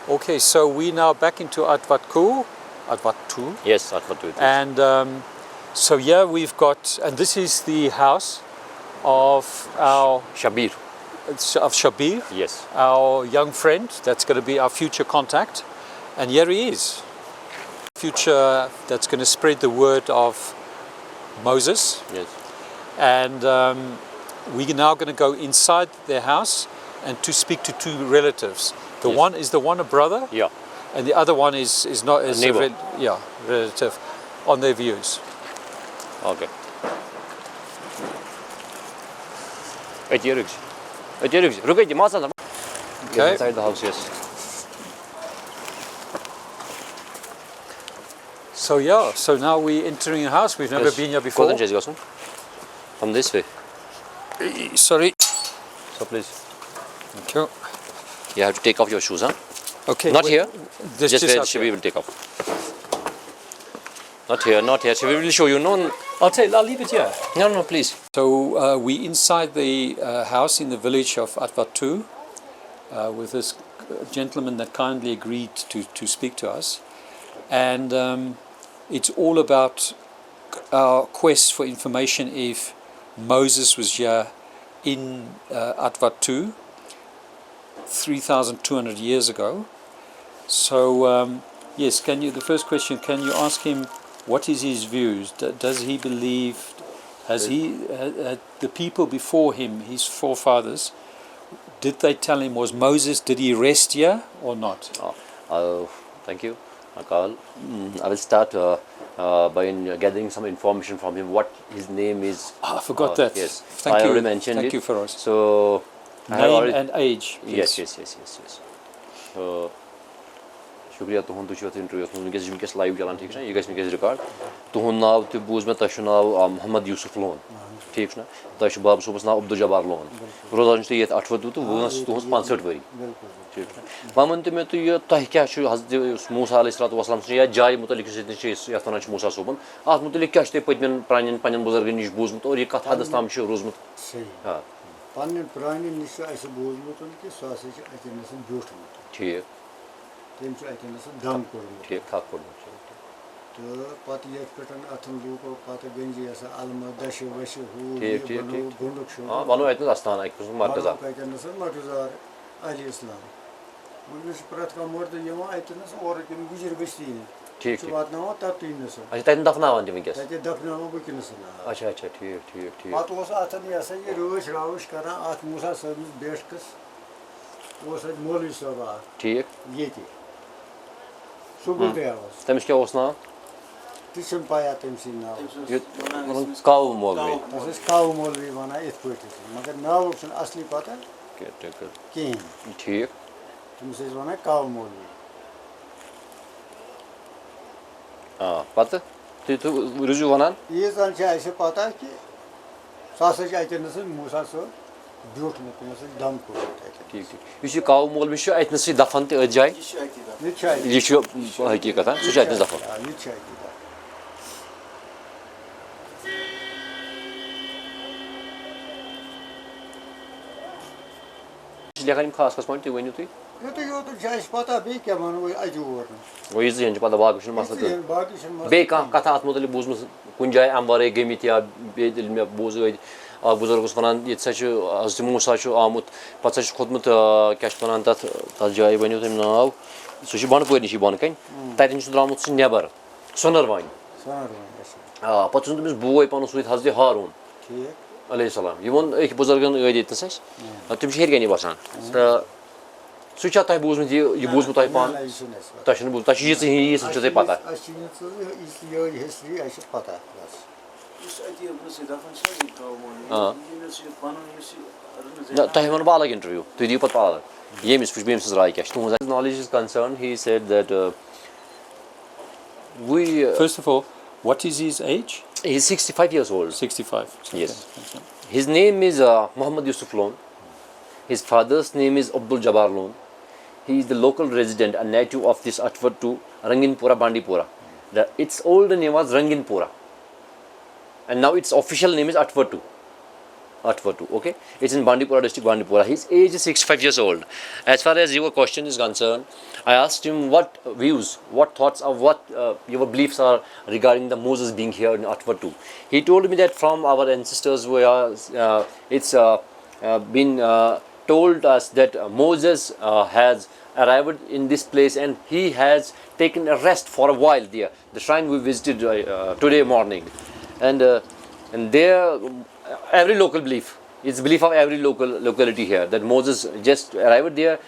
Okay, so we now back into Athwatoo. Yes, Athwatoo. And so here we've got, and this is the house of our Shabir. Of Shabir, Yes. our young friend. That's going to be our future contact, and here he is. Future that's going to spread the word of Moses. Yes. And we're now going to go inside their house and to speak to two relatives. The Yes. one is a brother. Yeah. And the other one is not A neighbor. Relative on their views. Okay. Okay. Inside the house, yes. So now we're entering a house. We've never been here before. From this way. Sorry. So please. Thank you. You have to take off your shoes, huh? Okay. Not here. Just where up Shabir here. will take off. Not here. Shabir will show you. No, I'll leave it here. no, please. So we're inside the house in the village of Athwatoo with this gentleman that kindly agreed to speak to us. And it's all about our quest for information if Moses was here in Athwatoo 3,200 years ago. So yes, the first question, can you ask him what is his views? Does he believe, the people before him, his forefathers, did they tell him, did he rest here or not? Thank you, Karl. I will start by gathering some information from him, what his name is. I forgot that. Yes, Thank I you. already mentioned Thank it. you, Feroz. So, name and age. Yes. शुक्रिया तुहंद तुझ interview वनकस live चलान ठीक है यह गस record तुहंद नाव तो बूज मे तुह नाव Mohammad Yusuf loan ठीक है तुह बाब सूबस नाव अब्दुल जब्बार लोन रोजान तुह ये अठवतू तो वह तुहस 65 वरी ठीक है वह वन तो मे तुह क्या हजरत मूसा अलैहिस्सलाम या जाय मुतलिक ये वन मूसा सोबन अत मुतलिक क्या पतम प्रान पन्न बुजुर्गन नश बूजमुत और यह कत हदस ताम रोजमुत पन्न प्रान नश बूजमुत कि सह ठीक तम दम कोर्मुत ठीक ठाक कोर्मुत तो पत ये पे अथन लूको पत गंजी अलम दश वश गुंडुक हां वनो अतन आस्थान मरकज़ा मरकज़ार अली इस्लाम वो प्रत का मर्द यवा अतन और तम गुजर गस्ती ठीक वातना तत्नस अच्छा तन दफनावन तम वनकस तत दफनाव वनकस अच्छा ठीक पत अतन ये रोश रावश करा अत मूसा सब बेशकस मौलवी साहब ठीक ये सुबह तमिस क्या नाव तम पाया तम नाव काव मौलवी काव मौलवी वन इत पे मगर नाव असली पता कहें ठीक तम वन काव मौलवी पत रुजू वन यीज पता कि सह मूसा सो ब्यूठमुत दम कोर्मुत ठीक यह काव मौलवी अतनस दफन त जाए यह हकीकत सह अतनस दफन लेखन खास खास पॉइंट वन तुम ये पता बे क्या वन अजूर वो ये पता बाकी मसल बे कथ अत मुतल बूजम कुन जाए अम वर गमित या मे बूज बुजुर्गस वन ये हजरत मूसा आमुत पे खोतमुत क्या वन तथ जाए वन तुम नाव सह बंडपोर नश बन कन तन द्रामुत सह नबर सोनर वान पे तमिस बोय पन सत हजरत हारून अलैहिस्सलाम यह वो अक बुजुर्गन यतनस तम हेर कन बसान तो सह तुह बूजमुत यह बूजमुत तुह पान तुह बूज तुह ये तुह पता तुह वन बह अलग इंटरव्यू तुम दिव पे अलग येमिस राय क्या तुज knowledge is concern he said that we first of all, what is his age? He is 65 years old. 65. Yes. Okay. His name is Muhammad Yousuf Lon. His father's name is Abdul Jabbar Lon. He is the local resident, a native of this Athwatoo, Ranginpura, Bandipora. Its old name was Ranginpura, and now its official name is Athwatoo. Athwatoo, okay? It's in Bandipora district, Bandipora. His age is 65 years old. As far as your question is concerned, I asked him what views, what thoughts, or what your beliefs are regarding the Moses being here in Athwatoo. He told me that from our ancestors, it's been told us that Moses has arrived in this place and he has taken a rest for a while there. The shrine we visited today morning, and there every local belief. It's belief of every locality here that Moses just arrived there,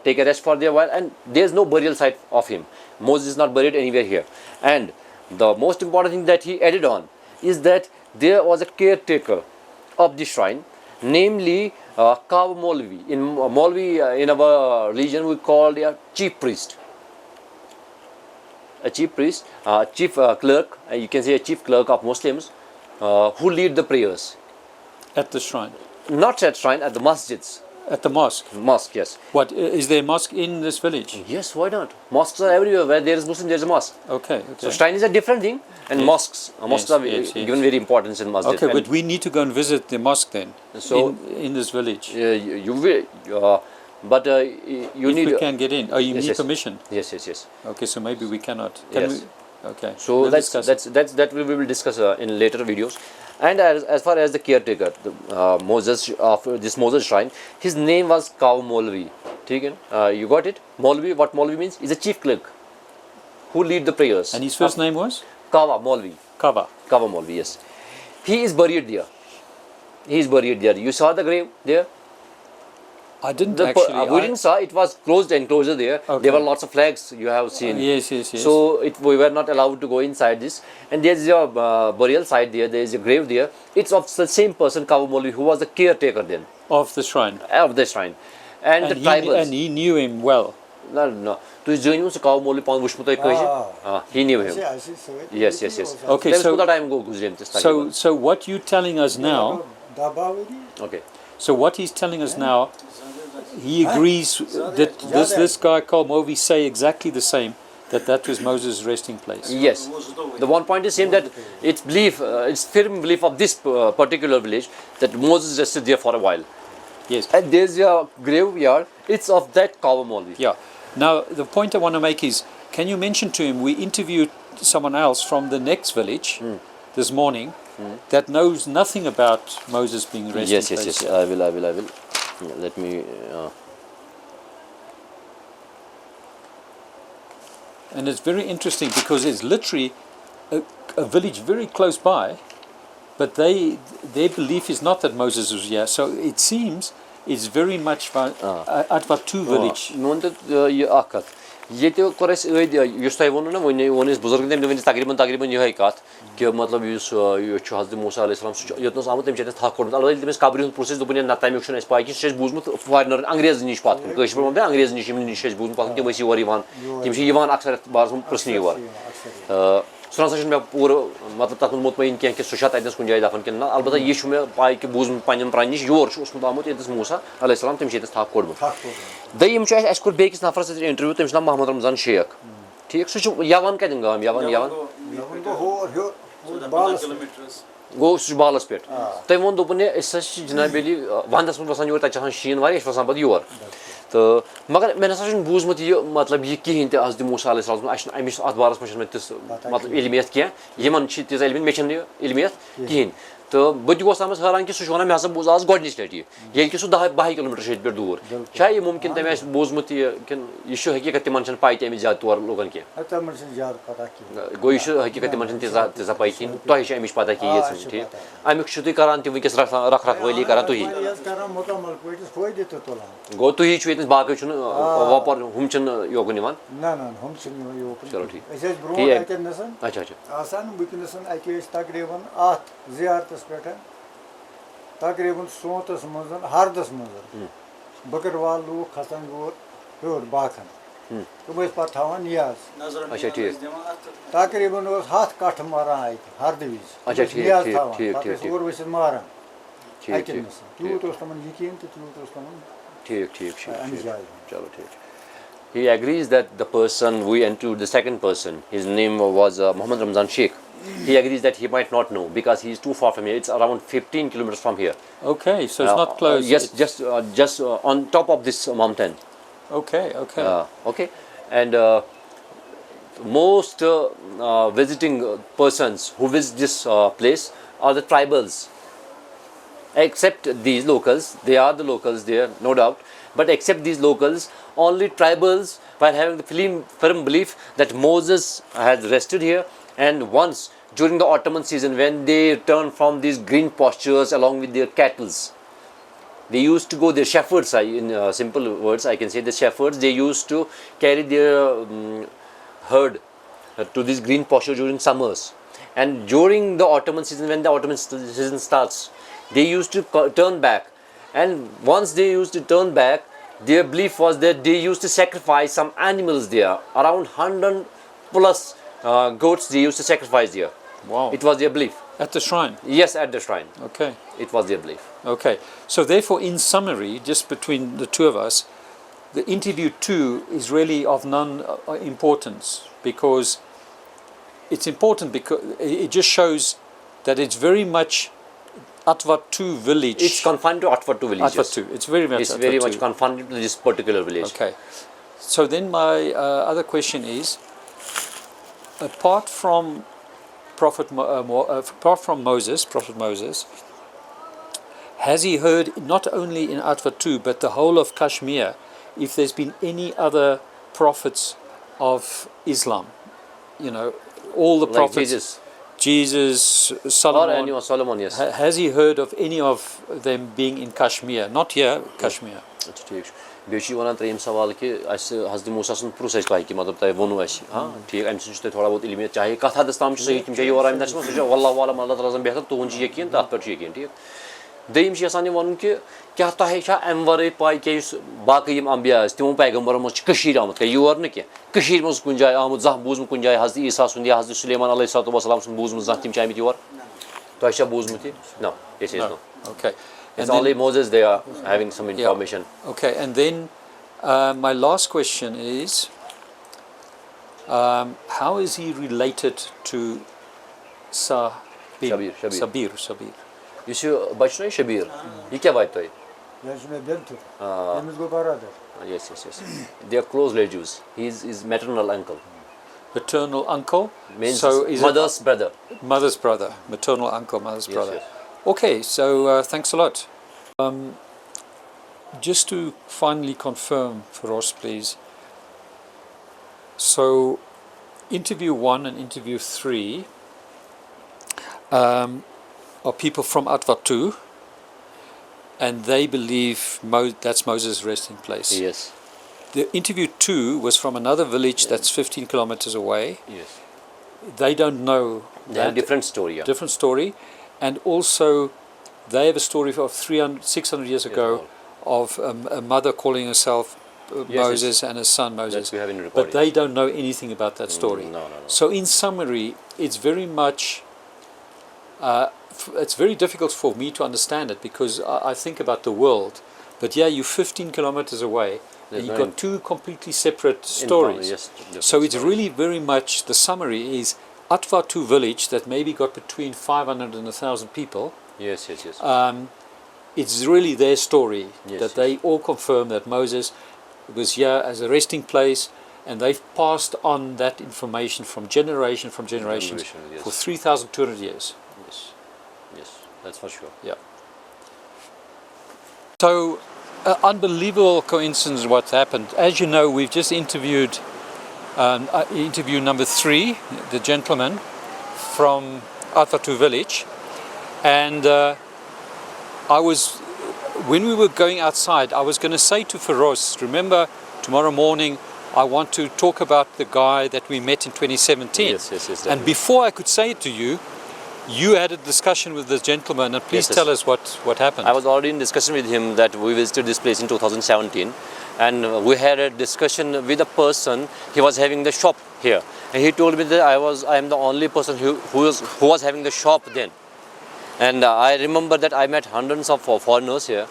take a rest for there while, and there's no burial site of him. Moses is not buried anywhere here. And the most important thing that he added on is that there was a caretaker of the shrine, namely Kav Molvi. In Molvi, in our religion, we call a chief priest. A chief priest, chief clerk, you can say a chief clerk of Muslims, who lead the prayers. At the shrine? Not at shrine, at the masjids. At the mosque? Mosque, yes. What, is there a mosque in this village? Yes, why not? Mosques are everywhere. Where there is Muslim, there is a mosque. Okay. So shrine is a different thing, and mosques are given very importance in masjid. Okay, but we need to go and visit the mosque then, so in this village. You will, but you need. We can get in. Oh, you need permission. Yes. Okay, so maybe we cannot. Can we? Okay. So we'll that we will discuss in later videos. And as far as the caretaker, Moses of this Moses shrine, his name was Kav Molvi. You got it? Molvi. What Molvi means? Is a chief clerk who lead the prayers. And his first name was? Kava Molvi. Kava Molvi. Yes. He is buried there. You saw the grave there? I didn't actually. We didn't saw. It was closed enclosure there. Okay. There were lots of flags you have seen. Yes. So we were not allowed to go inside this. And there is a burial site there. There is a grave there. It's of the same person, Kav Molvi, who was the caretaker then. Of the shrine. Of the shrine. And the tribals. And he knew him well. No. To his journey was Kav Molvi Pan Vushmutai. He knew him. Yes. Okay, so what you telling us now? Okay. So what he's telling us now, he agrees that this guy Karl Molvi say exactly the same, that was Moses' resting place. Yes. The one point is same that it's belief, it's firm belief of this particular village that Moses rested there for a while. Yes. And there's a graveyard. It's of that Kav Molvi. Yeah. Now the point I want to make is, can you mention to him we interviewed someone else from the next village this morning that knows nothing about Moses being resting place. Yes. I will. Let me. And it's very interesting because it's literally a village very close by, but their belief is not that Moses was here. So it seems it's very much Athwatoo village. Yete kores yustay wonu na wonu is buzurg dem devenis taqriban yohay kat ki matlab yus chu hazrat Musa alayhi salam yotnos amut dem chetes thak korun alay demes kabri process dubunya natay mekshun es payki shes buzmut foreigner angrez nish pat kashmir mom angrez nish shes buzmut pat ki wasi war ivan kim shi ivan aksar barzum prasni war Sonrasında ben pur मतलब तक मुतमईन किया कि सुशात ऐदस कुंजाई दाफन के ना अलबत्ता ये शुमे पाई कि बूज pine प्रानिश your छु उसमें दामत ऐदस मूसा अलैहिस्सलाम तम शेतस थाक कोड दयम छु एस कोर बेकिस नफर से इंटरव्यू तम नाम मोहम्मद रमजान शेख ठीक सु यावन कदन गाम यावन गो सु बालस पेट तम वोन दोपने एस जनाब अली वंदस में वसान योर तचन शीन वारी एस वसान बद योर तो मगर मैं नसा छुन बूजमत ये मतलब ये कहीं ते हज़रत मूसा अलैहिस्सलाम अमिस अत बारस में मैं तिस मतलब इल्मियत किया यमन छी तिस इल्मियत में छन इल्मियत कहीं तो बद गोस आमस हैरान कि सुशोना में हसा बूज आज गडनिस लटी ये कि सु 10 किलोमीटर शेत पे दूर क्या ये मुमकिन तमे बूजमत ये कि ये शो हकीकत तिमन छन पाई तमे ज्यादा तौर लोगन के तमन छन ज्यादा पता की गो ये हकीकत तिमन छन तिजा पाई कि तो है अमिस पता कि ये छ ठीक अमिक शुति करान ति वकिस रख वली करा तो ही गो तो ही छुत बाकी छन वापर हम छन योगु निमान ना हम छन योगु चलो ठीक ऐसे ब्रो आते नसन अच्छा आसान बुकनसन आके तकरीबन 8 जियारतस पेट तकरीबन सोतस मंजन हरदस मंजन बकरवाल लोग खसन गोर होर बाखन तुम इस पर थावन नियाज अच्छा ठीक तकरीबन उस हाथ काठ मारा आई हरद विज अच्छा ठीक और वैसे मारा ठीक तू तो तमन यकीन तो तू तमन ठीक चलो ठीक He agrees that the person we entered, the second person, his name was Muhammad Ramzan Sheikh. he agrees that he might not know because he is too far from here. It's around 15 kilometers from here. Okay, so it's not close. Yes, just on top of this mountain. Okay. Okay, and most visiting persons who visit this place are the tribals. Except these locals, they are the locals there, no doubt. But except these locals, only tribals were having the firm belief that Moses had rested here. And once during the Ottoman season, when they returned from these green pastures along with their cattle, they used to go, their shepherds, in simple words I can say, the shepherds, they used to carry their herd to these green pastures during summers. And during the Ottoman season, when the Ottoman season starts, they used to turn back. And once they used to turn back, their belief was that they used to sacrifice some animals there. Around 100 plus goats they used to sacrifice there. Wow. It was their belief. At the shrine? Yes, at the shrine. Okay. It was their belief. Okay. So therefore, in summary, just between the two of us, the interview 2 is really of none importance, because it's important because it just shows that it's very much Athwatoo village. It's confined to Athwatoo village. Athwatoo. It's very much. It's very much confined to this particular village. Okay. So then my other question is, apart from Prophet Moses, has he heard not only in Athwatoo but the whole of Kashmir, if there's been any other prophets of Islam? You know, all the prophets. Jesus, Solomon. Or Solomon, yes. Has he heard of any of them being in Kashmir? Not here, Kashmir. بیٚیہِ چھُ وَنان ترٛیٚیِم سوال کہِ اَسہِ حضرت موسا سُنٛد پرٛژھ اَسہِ تۄہہِ کہِ مطلب تۄہہِ ووٚنوُ اَسہِ ٹھیٖک اَمہِ سۭتۍ چھُ تۄہہِ تھوڑا بہت علمِیت چاہے کَتھ حدس تام چھُ صحیح تِم چھا یور آمٕتۍ سُہ چھُ واللہ عالم اللہ تعالیٰ بہتر تُہُنٛد چھُ یقیٖن تَتھ پٮ۪ٹھ چھُ یقیٖن ٹھیٖک دوٚیِم چھُ یَژھان یہِ وَنُن کہِ کیٛاہ تۄہہِ چھا اَمہِ وَرٲے پاے کہِ یُس باقٕے یِم اَمبیا ٲسۍ تِمو پیغمبرو منٛز چھِ کٔشیٖرِ آمُت یور نہٕ کینٛہہ کٔشیٖرِ منٛز کُنہِ جایہِ آمُت زانٛہہ بوٗزمُت کُنہِ جایہِ حضرت عیٖسا سُنٛد یا حضرت سُلیمان علیہ صلاتُ وَسلام سُنٛد بوٗزمُت زانٛہہ تِم چھِ آمٕتۍ یور تۄہہِ چھا بوٗزمُت یہِ نو یہِ چھِ نو Okay. It's only Moses they are having some information. Yeah. Okay, and then my last question is, how is he related to Sabir? Yus bachnoy Shabir. Ye kya baat toy? Yes. They are close relatives. He is his maternal uncle. Paternal uncle? Means so is mother's brother. Mother's brother. Maternal uncle, mother's brother. Yes. Okay, so thanks a lot. Just to finally confirm, Feroz, please. So, interview 1 and interview 3 are people from Athwatoo, and they believe that's Moses' resting place. Yes. The interview 2 was from another village that's 15 kilometers away. Yes. They don't know that. They have a different story. Yeah. Different story. And also, they have a story of 600 years ago of a mother calling herself Moses and a son Moses. We have in but they don't know anything about that story. No. So in summary, it's very much, it's very difficult for me to understand it, because I think about the world, but yeah, you're 15 kilometers away, and you've got two completely separate stories. So it's really very much, the summary is Athwatoo village that maybe got between 500 and 1,000 people. Yes. It's really their story, that they all confirm that Moses was here as a resting place, and they've passed on that information from generation for 3,200 years. Yes, that's for sure. Yeah. So, unbelievable coincidence what happened. As you know, we've just interviewed interview number 3, the gentleman from Athwatoo village, and when we were going outside, I was going to say to Feroz, remember, tomorrow morning I want to talk about the guy that we met in 2017. Yes. And before I could say it to you, you had a discussion with this gentleman, and please tell us what happened. I was already in discussion with him that we visited this place in 2017, and we had a discussion with a person. He was having the shop here, and he told me that I am the only person who was having the shop then. And I remember that I met hundreds of foreigners here,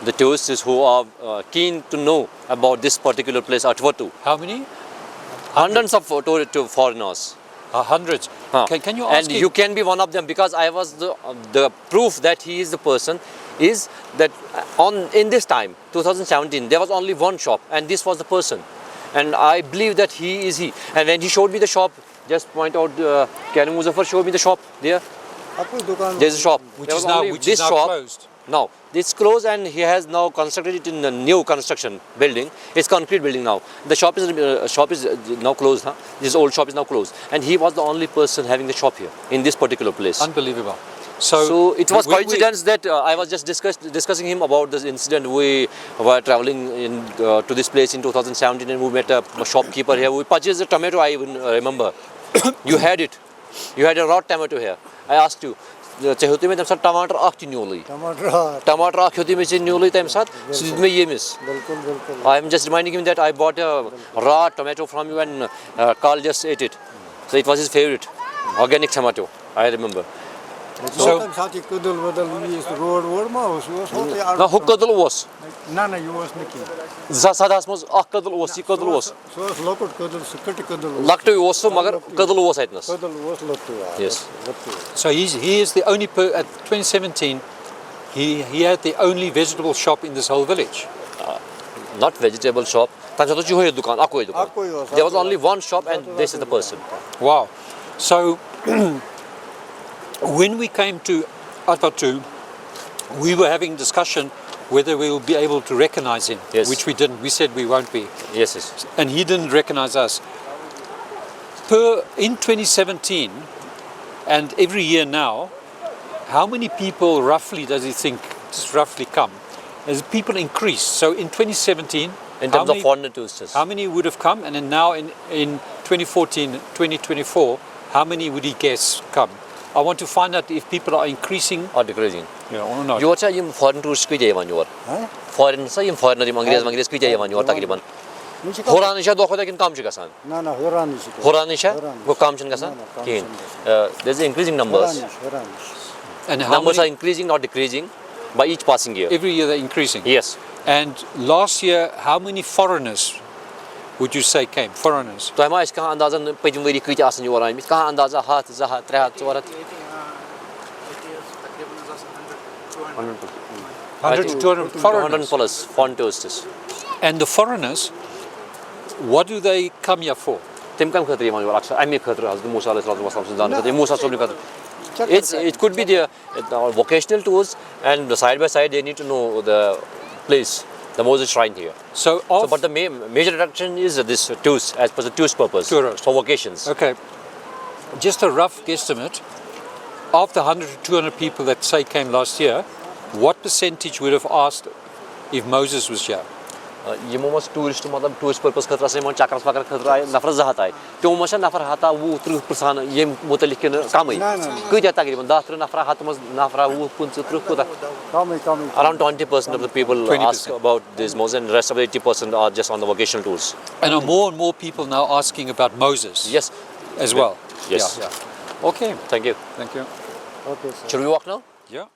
the tourists who are keen to know about this particular place, Athwatoo. How many? Hundreds of foreigners. Hundreds. Huh. Can you and ask him? you can be one of them because I was the proof that he is the person is that in this time 2017 there was only one shop and this was the person, and I believe that he is he. And when he showed me the shop, just point out Karl Muzaffar showed me the shop there. There's a shop Which is now closed. No, it's closed and he has now constructed it in a new construction building. It's concrete building now. The shop is now closed. Huh? This old shop is now closed, and he was the only person having the shop here in this particular place. Unbelievable. So it was coincidence that I was just discussing him about this incident. We were traveling to this place in 2017 and we met a shopkeeper here. We purchased a tomato, I even remember. You had it. You had a raw tomato here. I asked you. Tomato I am just reminding him that I bought a raw tomato from you and Karl just ate it. So it was his favorite. Organic tomato, I remember. So, now who kadal was? No, you was Nikki. Zasadas was kadal was, he kadal was. So local kadal, skirty kadal. Laktu was so magar kadal was itness. Kadal was local. Yes. so he is the only at 2017. He had the only vegetable shop in this whole village. Not vegetable shop. There was only one shop and this is the person. Wow. So when we came to Athwatoo, we were having discussion whether we will be able to recognize him, Yes. which we didn't. We said we won't be. Yes, yes. And he didn't recognize us. In 2017, and every year now, how many people roughly does he think, just roughly come? As people increase. So in 2017, In terms of foreign tourists. how many would have come? And then now in 2014, 2024, how many would he guess come? I want to find out if people are increasing Or decreasing. or not. You are foreign tourists qui jayavan yor. Foreign sa yim foreigner Angrez qui jayavan yor takriban. Horan isha do khoda kin kam chi gasan. No, Horan is. Horan isha go kam chin gasan. Kin. There's increasing numbers. And how Numbers are many, increasing, not decreasing by each passing year. every year they're increasing. Yes. And last year, how many foreigners would you say came? Foreigners? तो हमारे इसका अंदाज़ा पहले मेरी कुछ आसन जो रहा है इसका अंदाज़ा हाथ जहाँ 3 हाथ 4 हाथ 100 to 200 foreigners. 100 plus foreign tourists. And the foreigners, what do they come here for? تم كم خطري ما يقول أكثر أمي خطر هذا موسى عليه الصلاة والسلام سندان خطري موسى صوبني خطر. It could be the vocational tours, and side by side they need to know the place, the Moses shrine here. So, But the major attraction is this tours, as per the tours purpose, Tourist. for vacations. okay, just a rough guesstimate, of the 100 to 200 people that say came last year, what percentage would have asked if Moses was here? यमो मस tourist मतलब tourist purpose खतरा से मन चक्कर वक्कर खतरा नफर जहात आए तो मस नफर हाता वो 30% ये मुतलिक कम कई तकरीबन 10 नफर हाथ मस नफर वो 30 around 20% of the people 20%. ask about this Moses, and the rest of the 80% are just on the vocational tours. And are more and more people now asking about Moses Yes. as well? Yes. Yeah. Okay, Thank you. thank you. Okay, sir. Should we walk now? Yeah.